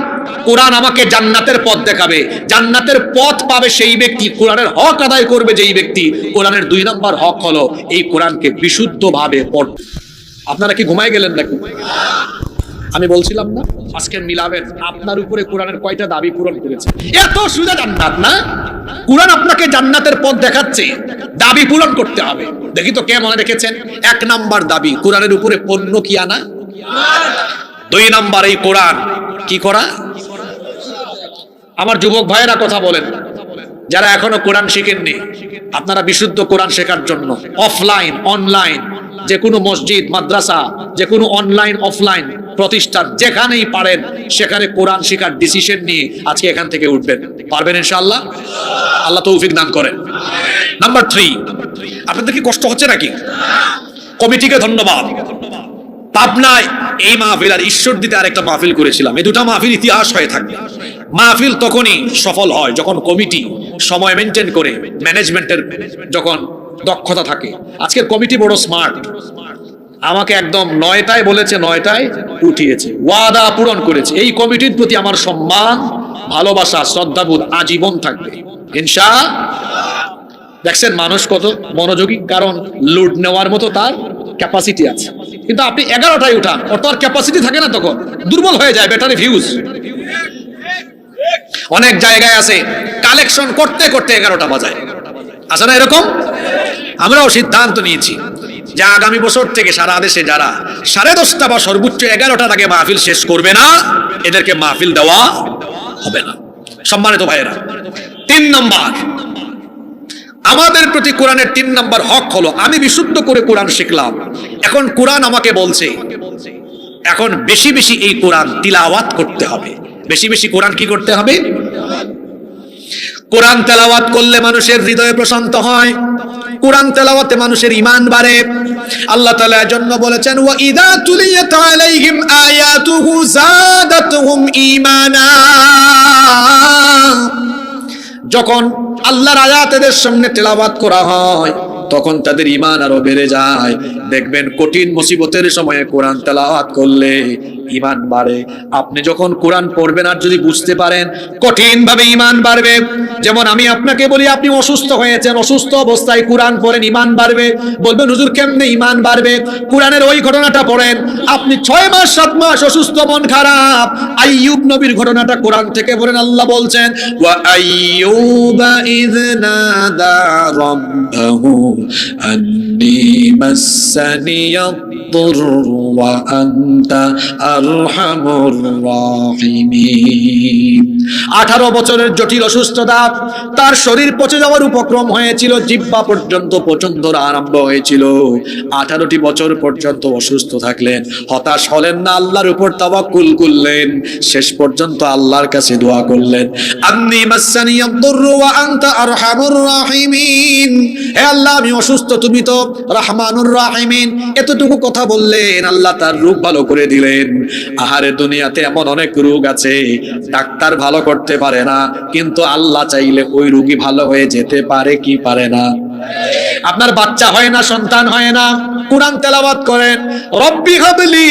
A: কোরআন আমাকে জান্নাতের পথ দেখাবে। জান্নাতের পথ পাবে সেই ব্যক্তি, কোরআনের হক আদায় করবে যেই ব্যক্তি। কোরআনের 2 নম্বর হক হলো এই কোরআনকে বিশুদ্ধভাবে পড়বে। আপনারা কি ঘুমায় গেলেন নাকি? আমি বলছিলাম না আজকে মিলাবেন আপনার উপরে কোরআনের কয়টা দাবি পূরণ করেছে। এত সোজা জান্নাত না? কোরআন আপনাকে জান্নাতের পথ দেখাচ্ছে, দাবি পূরণ করতে হবে। দেখি তো কে মনে রেখেছেন? 1 নাম্বার দাবি, কোরআনের উপরে পণ্য কি আনা। 2 নাম্বার, এই কোরআন কি করা। আমার যুবক ভাইয়েরা কথা বলেন, যারা এখনো কোরআন শিখেননি, আপনারা বিশুদ্ধ কোরআন শেখার জন্য অফলাইন, অনলাইন, যে কোনো মসজিদ, মাদ্রাসা, যে কোনো অনলাইন অফলাইন প্রতিষ্ঠান, যেখানেই পারেন সেখানে কোরআন শেখার ডিসিশন নিয়ে আজকে এখান থেকে উঠবেন। পারবেন ইনশাআল্লাহ? আল্লাহ তৌফিক দান করেন। নাম্বার 3, আপনাদের কি কষ্ট হচ্ছে নাকি? কমিটিকে ধন্যবাদ। পাবনায় এই মাহফিল আর ঈশ্বরদীতে আরেকটা মাহফিল করেছিলাম। এই 2টা মাহফিল ইতিহাস হয়ে থাকবে। মাহফিল তখনই সফল হয় যখন কমিটি সময় মেনটেন করে, ম্যানেজমেন্টের যখন দক্ষতা থাকে। আজকের কমিটি বড় স্মার্ট। আমাকে একদম 9টায় বলেছে, 9টায় উঠিয়েছে, ওয়াদা পূরণ করেছে। এই কমিটির প্রতি আমার সম্মান, ভালোবাসা, শ্রদ্ধাবোধ আজীবন থাকবে ইনশাআল্লাহ। দেখছেন মানুষ কত মনোযোগী, কারণ লোড নেওয়ার মতো তার ক্যাপাসিটি আছে। কিন্তু আপনি 11টায় উঠান, ওর তো আর ক্যাপাসিটি থাকে না, তখন দুর্বল হয়ে যায় ব্যাটারি ফিউজ। অনেক জায়গায় আছে কালেকশন করতে করতে 11টা বাজায়, আছে না এরকম? আমরাও সিদ্ধান্ত নিয়েছি যে আগামী বছর থেকে সারা দেশে যারা 10:30 বা সর্বোচ্চ 11টার আগে মাহফিল শেষ করবে না, এদেরকে মাহফিল দেওয়া হবে না। সম্মানিত ভাইয়েরা, 3 নম্বর, আমাদের প্রতি কোরআনের 3 নম্বর হক হলো আমি বিশুদ্ধ করে কোরআন শিখলাম। এখন কোরআন আমাকে বলছে এখন বেশি বেশি এই কোরআন তিলাওয়াত করতে হবে। বেশি বেশি কোরআন কি করতে হবে? কোরআন তেলাওয়াত করলে মানুষের হৃদয় প্রশান্ত হয়, কোরআন তেলাওয়াতে মানুষের ঈমান বাড়ে। আল্লাহ তাআলা এজন্য বলেছেন, ওয়া ইযা তুলিয়াত আলাইহিম আয়াতুহু যাদাতুহুম ঈমানা। যখন আল্লাহর আয়াত এদের সামনে তেলাওয়াত করা হয় তখন তাদের ঈমান আরো বেড়ে যায়। দেখবেন কঠিন মুসিবতের সময়ে কোরআন তেলাওয়াত করলে ঈমান বাড়ে। আপনি যখন কোরআন পড়বেন আর যদি বুঝতে পারেন, কঠিন ভাবে ঈমান বাড়বে। যেমন আমি আপনাকে বলি, আপনি অসুস্থ হয়েছেন, অসুস্থ অবস্থায় কোরআন পড়েন, ঈমান বাড়বে। বলবেন হুজুর কেমনে ঈমান বাড়বে? কোরআনের ওই ঘটনাটা পড়েন। আপনি 6 মাস 7 মাস অসুস্থ, মন খারাপ, আইয়ুব নবীর ঘটনাটা কোরআন থেকে পড়েন। আল্লাহ বলছেন, ওয়া আইয়ুবা ইয নাদা রাব্বাহু আন্নী মাসসানিয়াদ-দুর ওয়া আনতা আরহামুর রাহিমিন। 18 বছরের জটিল অসুস্থতা, তার শরীর পচে যাওয়ার উপক্রম হয়েছিল, জিহ্বা পর্যন্ত পচন আরম্ভ হয়েছিল। 18টি বছর পর্যন্ত অসুস্থ থাকলেন, হতাশ হলেন না, আল্লাহর উপর তাওয়াক্কুল করলেন, শেষ পর্যন্ত আল্লাহর কাছে দোয়া করলেন, আন্নী মাসসানিয়াদ-দুর ওয়া আনতা আরহামুর রাহিমিন। হে আল্লাহ, আমি অসুস্থ, তুমি তো রহমানুর রাহিমিন। এতটুকু কথা বললেন, আল্লাহ তার রোগ ভালো করে দিলেন। আহারে, দুনিয়াতে এমন অনেক রোগ আছে ডাক্তার ভালো করতে পারে না, কিন্তু আল্লাহ চাইলে ওই রোগী ভালো হয়ে যেতে পারে কি পারে না? আপনার বাচ্চা হয় না, সন্তান হয় না, কুরআন তেলাওয়াত করেন, রব্বি হাবলি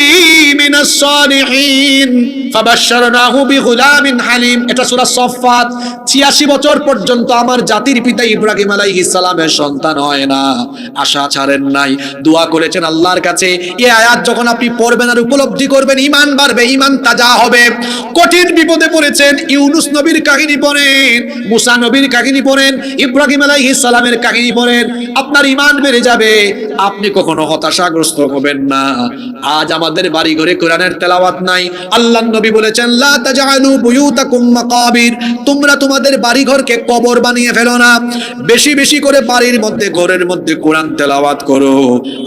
A: মিনাস সালিহিন ফাবাশশারনাহু বিগুলামিন হালিম। এটা সূরা সফফাত। 86 বছর পর্যন্ত আমার জাতির পিতা ইব্রাহিম আলাইহিস সালামের সন্তান হয় না, আশা ছাড়েন নাই, দোয়া করেছেন আল্লাহর কাছে। এই আয়াত যখন আপনি পড়বেন আর উপলব্ধি করবেন, ঈমান বাড়বে, ঈমান তাজা হবে। কঠিন বিপদে পড়েছেন, ইউনূস নবীর কাহিনী পড়েন, মুসা নবীর কাহিনী পড়েন, ইব্রাহিম আলাইহিস সালামের কাহিনী পড়েন, আপনার ঈমান বেড়ে যাবে, আপনি কখনো হতাশাগ্রস্ত হবেন না। আজ আমাদের বাড়ি ঘরে কোরআনের তেলাওয়াত নাই। আল্লাহর নবী বলেছেন, লা তাজআলু বুয়ুতাকুম মাকাবির, তোমরা তোমাদের বাড়ি ঘরকে কবর বানিয়ে ফেলো না, বেশি বেশি করে বাড়ির মধ্যে, ঘরের মধ্যে কোরআন তেলাওয়াত করো।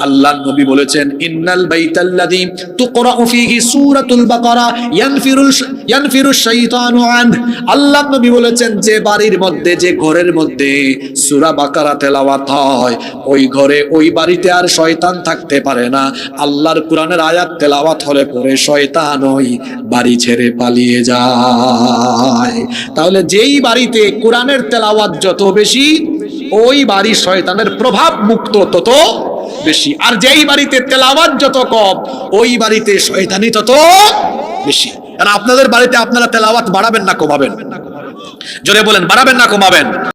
A: আল্লাহর নবী বলেছেন, ইন্নাল বাইতাল্লাযী তুকরাউ ফীহি সূরাতুল বাকারা ইয়ানফিরুশ শাইতানু আন। আল্লাহর নবী বলেছেন, যে বাড়ির মধ্যে, যে ঘরের মধ্যে সূরা বাকারা তেলাওয়াত হয়, ওই ঘরে, ওই বাড়িতে আর শয়তান থাকতে পারে না। আল্লাহর কোরআনের আয়াত তেলাওয়াত হলে পরে শয়তান ওই বাড়ি ছেড়ে পালিয়ে যায়। তাহলে যেই বাড়িতে কোরআনের তেলাওয়াত যত বেশি, ওই বাড়ি শয়তানের প্রভাব মুক্ত তত বেশি। আর যেই বাড়িতে তেলাওয়াত যত কম, ওই বাড়িতে শয়তানি তত বেশি। আর আপনাদের বাড়িতে আপনারা তেলাওয়াত বাড়াবেন না কমাবেন? জোরে বলেন, বাড়াবেন না কমাবেন?